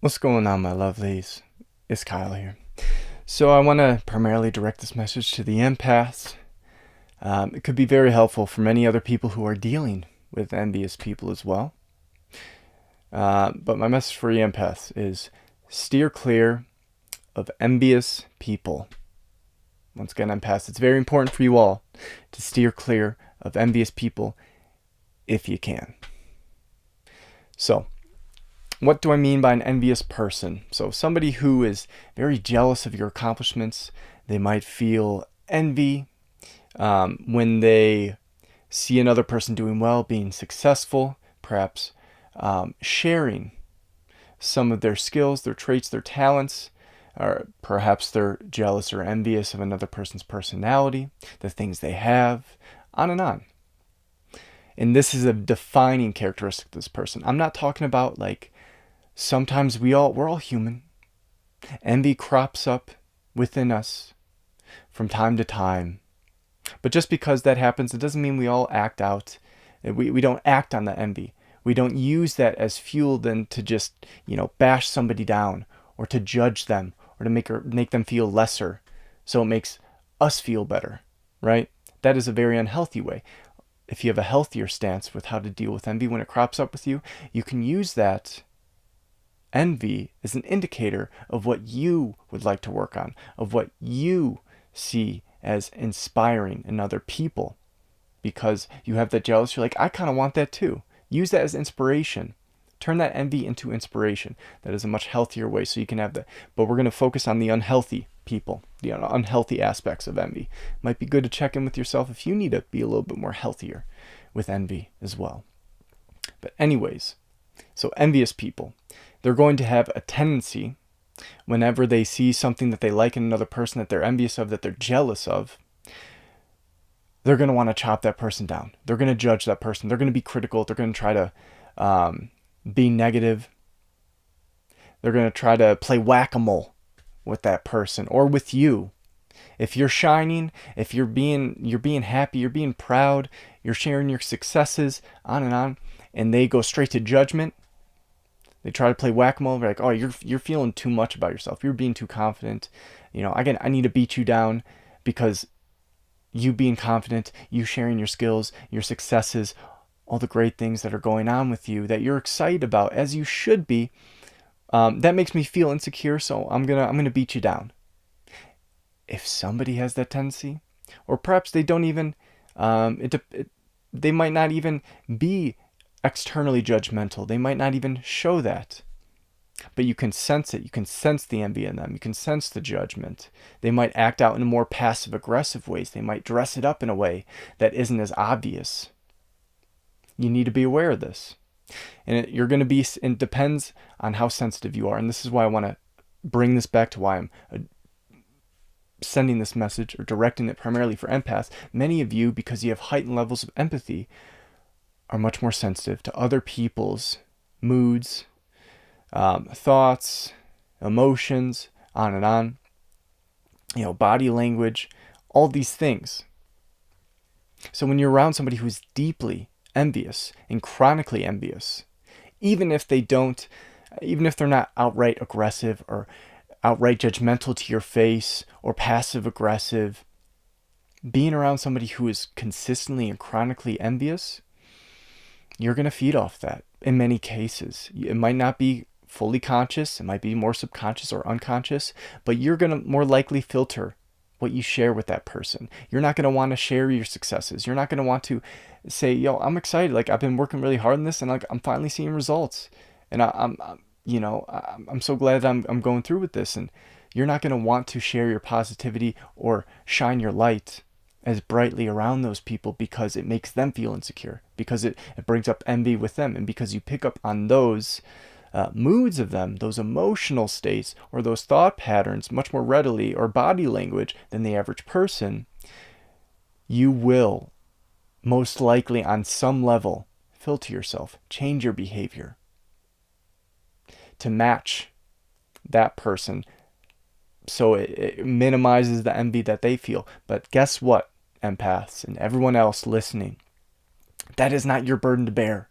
What's going on, my lovelies? It's Kyle here. So, I want to primarily direct this message to the empaths. It could be very helpful for many other people who are dealing with envious people as well. But my message for you empaths is steer clear of envious people. Once again, empaths, it's very important for you all to steer clear of envious people if you can. So, what do I mean by an envious person? So, somebody who is very jealous of your accomplishments. They might feel envy when they see another person doing well, being successful, perhaps sharing some of their skills, their traits, their talents, or perhaps they're jealous or envious of another person's personality, the things they have, on and on. And this is a defining characteristic of this person. I'm not talking about like sometimes we're all human. Envy crops up within us from time to time. But just because that happens, it doesn't mean we all act out. We don't act on the envy. We don't use that as fuel then to just, bash somebody down or to judge them or to make them feel lesser so it makes us feel better, right? That is a very unhealthy way. If you have a healthier stance with how to deal with envy when it crops up with you, you can use that envy as an indicator of what you would like to work on, of what you see as inspiring in other people. Because you have that jealousy, you're like, I kind of want that too. Use that as inspiration. Turn that envy into inspiration. That is a much healthier way so you can have that. But we're going to focus on the unhealthy people, the unhealthy aspects of envy. Might be good to check in with yourself if you need to be a little bit more healthier with envy as well. But anyways, so envious people, they're going to have a tendency whenever they see something that they like in another person that they're envious of, that they're jealous of, they're going to want to chop that person down. They're going to judge that person. They're going to be critical. They're going to try to be negative. They're going to try to play whack-a-mole with that person or with you. If you're shining, if you're being happy, you're being proud, you're sharing your successes, on, and they go straight to judgment. They try to play whack-a-mole. They're like, oh, you're feeling too much about yourself. You're being too confident. Again, I need to beat you down because you being confident, you sharing your skills, your successes, all the great things that are going on with you that you're excited about, as you should be. That makes me feel insecure, so I'm gonna beat you down. If somebody has that tendency, or perhaps they don't even, they might not even be externally judgmental. They might not even show that. But you can sense it. You can sense the envy in them. You can sense the judgment. They might act out in more passive aggressive ways. They might dress it up in a way that isn't as obvious. You need to be aware of this. And you're going to be, and it depends on how sensitive you are. And this is why I want to bring this back to why I'm sending this message or directing it primarily for empaths. Many of you, because you have heightened levels of empathy, are much more sensitive to other people's moods, thoughts, emotions, on and on, body language, all these things. So when you're around somebody who's deeply envious and chronically envious, even if they're not outright aggressive or outright judgmental to your face or passive aggressive, being around somebody who is consistently and chronically envious, you're going to feed off that in many cases. It might not be fully conscious, it might be more subconscious or unconscious, but you're going to more likely filter what you share with that person. You're not going to want to share your successes. You're not going to want to say, yo, I'm excited. Like, I've been working really hard on this and like I'm finally seeing results. And I'm so glad I'm going through with this. And you're not going to want to share your positivity or shine your light as brightly around those people because it makes them feel insecure, because it brings up envy with them, and because you pick up on those moods of them, those emotional states or those thought patterns much more readily, or body language, than the average person, you will most likely on some level filter yourself, change your behavior to match that person so it minimizes the envy that they feel. But guess what, empaths and everyone else listening? That is not your burden to bear.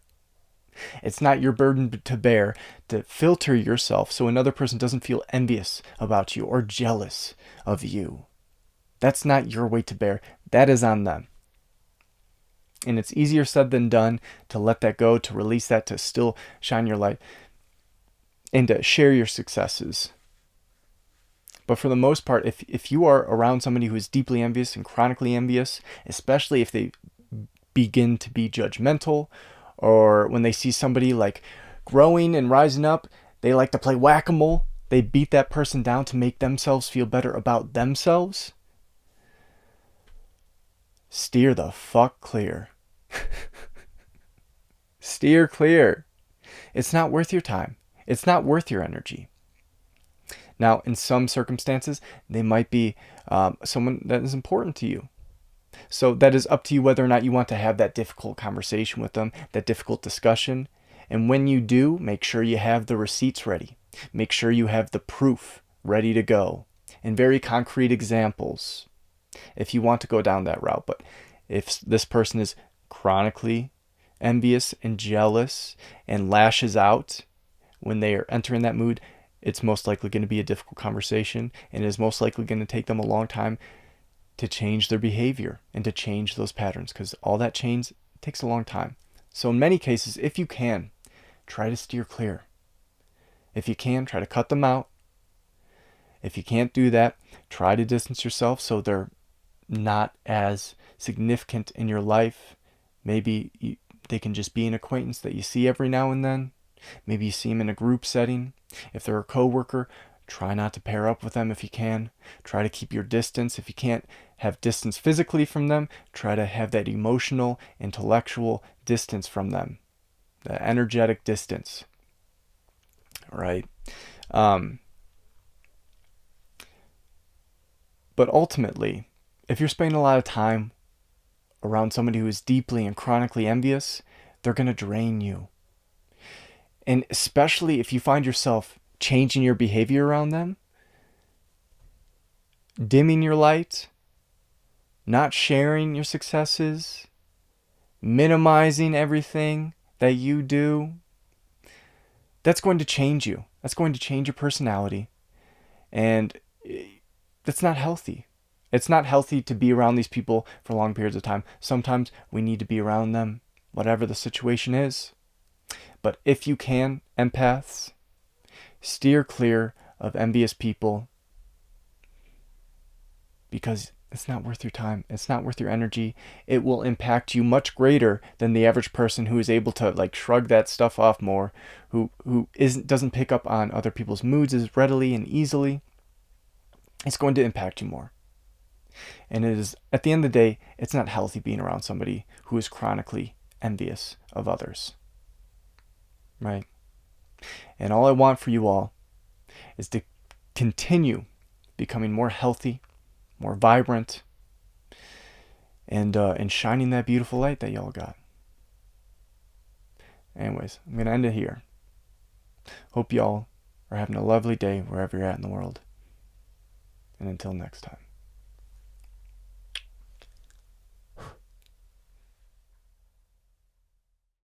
It's not your burden to bear to filter yourself so another person doesn't feel envious about you or jealous of you. That's not your weight to bear. That is on them. And it's easier said than done to let that go, to release that, to still shine your light, and to share your successes. But for the most part, if you are around somebody who is deeply envious and chronically envious, especially if they begin to be judgmental, or when they see somebody like growing and rising up, they like to play whack-a-mole. They beat that person down to make themselves feel better about themselves. Steer the fuck clear. Steer clear. It's not worth your time. It's not worth your energy. Now, in some circumstances, they might be someone that is important to you. So that is up to you whether or not you want to have that difficult conversation with them, that difficult discussion. And when you do, make sure you have the receipts ready. Make sure you have the proof ready to go and very concrete examples if you want to go down that route. But if this person is chronically envious and jealous and lashes out when they are entering that mood, it's most likely going to be a difficult conversation, and it is most likely going to take them a long time to change their behavior and to change those patterns, because all that change takes a long time. So in many cases, if you can, try to steer clear. If you can, try to cut them out. If you can't do that, try to distance yourself so they're not as significant in your life. Maybe they can just be an acquaintance that you see every now and then. Maybe you see them in a group setting. If they're a coworker, try not to pair up with them if you can. Try to keep your distance. If you can't have distance physically from them, try to have that emotional, intellectual distance from them. The energetic distance. Right? But ultimately, if you're spending a lot of time around somebody who is deeply and chronically envious, they're going to drain you. And especially if you find yourself changing your behavior around them, dimming your light, not sharing your successes, minimizing everything that you do, that's going to change you. That's going to change your personality. And that's not healthy. It's not healthy to be around these people for long periods of time. Sometimes we need to be around them, whatever the situation is. But if you can, empaths, steer clear of envious people, because it's not worth your time. It's not worth your energy. It will impact you much greater than the average person who is able to like shrug that stuff off more, who doesn't pick up on other people's moods as readily and easily. It's going to impact you more. And it is, at the end of the day, it's not healthy being around somebody who is chronically envious of others. Right? And all I want for you all is to continue becoming more healthy, more vibrant, and shining that beautiful light that y'all got. Anyways, I'm going to end it here. Hope y'all are having a lovely day wherever you're at in the world. And until next time.